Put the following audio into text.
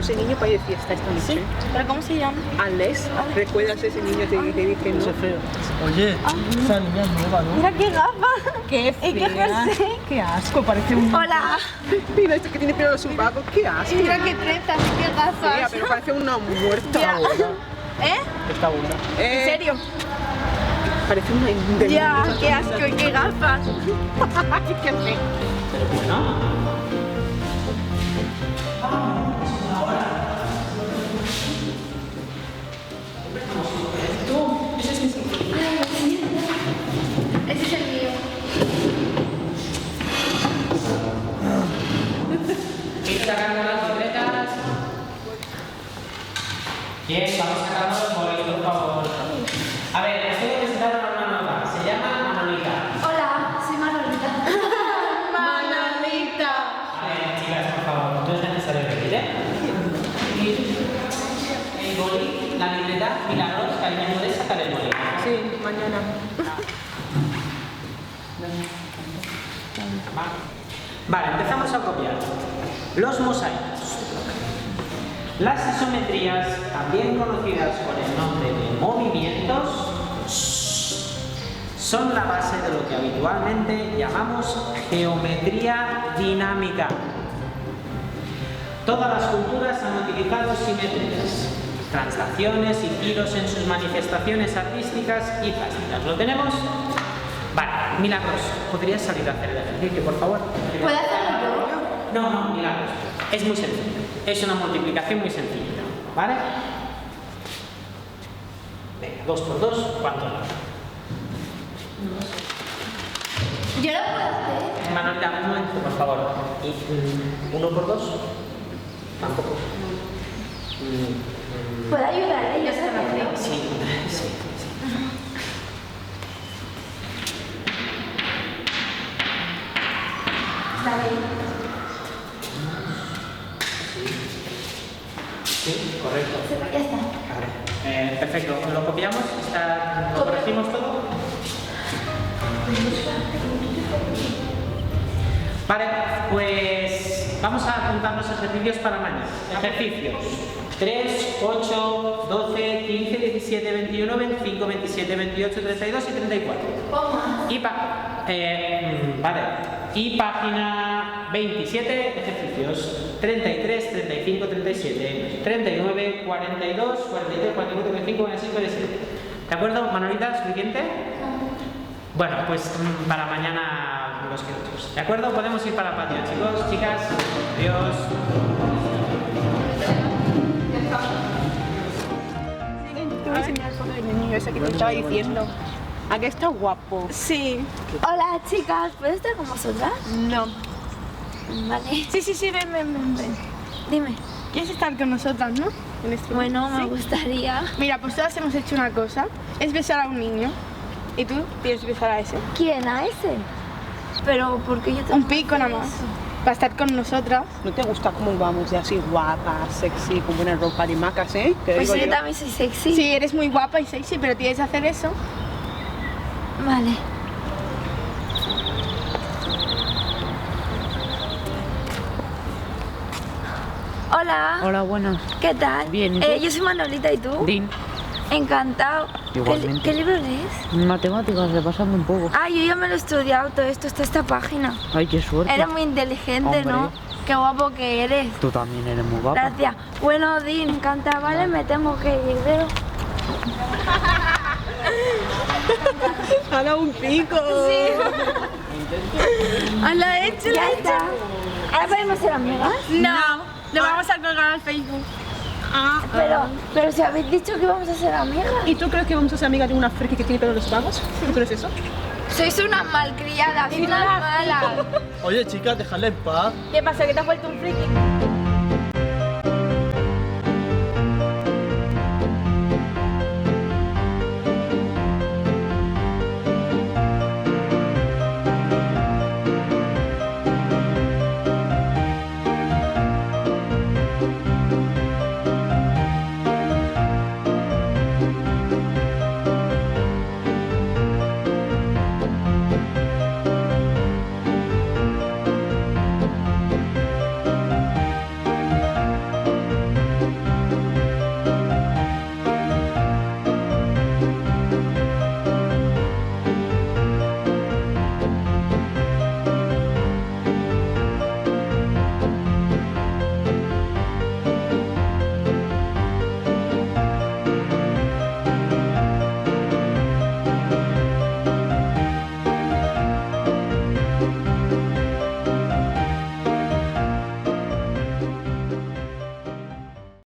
ese niño para ir de fiesta esta noche. ¿Sí? ¿Pero cómo se llama? Alex, ¿recuerdas ese niño que dije no? Ese feo. Oye, esa niña es nueva, ¿no? Mira qué gafas. ¡Qué ¿Y qué jersey? ¡Qué asco! Parece un... Hola. Mira esto que tiene pelo en su vago. ¡Qué asco! Mira qué trenzas, qué Mira, gafas. pero parece una muerta. Ya. ¿Eh? Está buena. ¿En serio? Parece una indemundo. Ya, qué asco y qué gafas. ¡Qué feo! Ese es el mío. Ir sacando las libretas. Bien, vamos sacando los móviles, por favor. A ver, os tengo que presentar a una nueva. Se llama Manolita. Hola, soy Manolita. ¡Manolita! A ver, chicas, por favor, no es necesario repetir, ¿eh? El boli, la libreta, Milagros, cariño, ¿puedes sacar el boli? Sí, mañana. Vale, empezamos a copiar. Los mosaicos. Las isometrías, también conocidas con el nombre de movimientos, son la base de lo que habitualmente llamamos geometría dinámica. Todas las culturas han utilizado simetrías, translaciones y giros en sus manifestaciones artísticas y plásticas. ¿Lo tenemos? Vale, Milagros, ¿podrías salir a hacer el ejercicio, por favor? ¿Puedo hacerlo yo? No, Milagros. Es muy sencillo. Es una multiplicación muy sencilla. ¿Vale? Venga, 2 por 2, ¿cuánto? Yo lo puedo hacer. Manolita, un momento, por favor. ¿Y 1 por 2? Tampoco. ¿Puedo ayudarle? Yo sé hacerlo. Sí, sí. Está bien. Sí, correcto. Ya está. Vale. Perfecto, ¿lo copiamos? ¿Lo corregimos todo? Vale, pues vamos a apuntar los ejercicios para mañana. Ejercicios 3, 8, 12, 15, 17, 21, 25, 27, 28, 32 y 34. Y página 27, ejercicios 33, 35, 37, 39, 42, 43, 44, 45, 46, 47. ¿De acuerdo, Manolita? ¿Suficiente? Bueno, pues para mañana los queridos. ¿De acuerdo? Podemos ir para el patio, chicos, chicas. Adiós. Te voy a enseñar foto del niño ese que te estaba diciendo. ¿A que está guapo? Sí. Hola, chicas. ¿Puedo estar con vosotras? No. Vale. Sí, ven. Dime. ¿Quieres estar con nosotras, no? En este Bueno, me ¿Sí? gustaría. Mira, pues todas hemos hecho una cosa. Es besar a un niño. ¿Y tú quieres besar a ese? ¿Quién? ¿A ese? Pero, ¿por qué yo tengo Un pico nada más. Para estar con nosotras. ¿No te gusta cómo vamos de así guapa, sexy, con buena ropa de macas, eh? Te Pues digo yo yo. también soy sexy. Sí, eres muy guapa y sexy, pero tienes que hacer eso. Vale. Hola. Hola, buenas. ¿Qué tal? Bien, ¿y tú? Yo soy Manolita, ¿y tú? Din, Encantado. Igualmente. ¿Qué libro lees? matemáticas, repasando un poco. Ah, yo ya me lo he estudiado, todo esto está esta página. Ay, qué suerte. Eres muy inteligente, Hombre. ¿no? Qué guapo que eres. Tú también eres muy guapa. Gracias. Bueno, Din, encantado, ¿vale? Me tengo que ir, ¿veo? Ha dado un pico. Sí. ¿Lo ha hecho? Ya está. ¿Ahora podemos ser amigas? No. Lo vamos a colgar al Facebook. Pero si habéis dicho que vamos a ser amigas. ¿Y tú crees que vamos a ser amigas de una friki que tiene pelo en los vagos? ¿Tú crees eso? Sois unas malcriadas, unas malas. Oye, chicas, dejadle en paz. ¿Qué pasa? ¿Que te has vuelto un friki?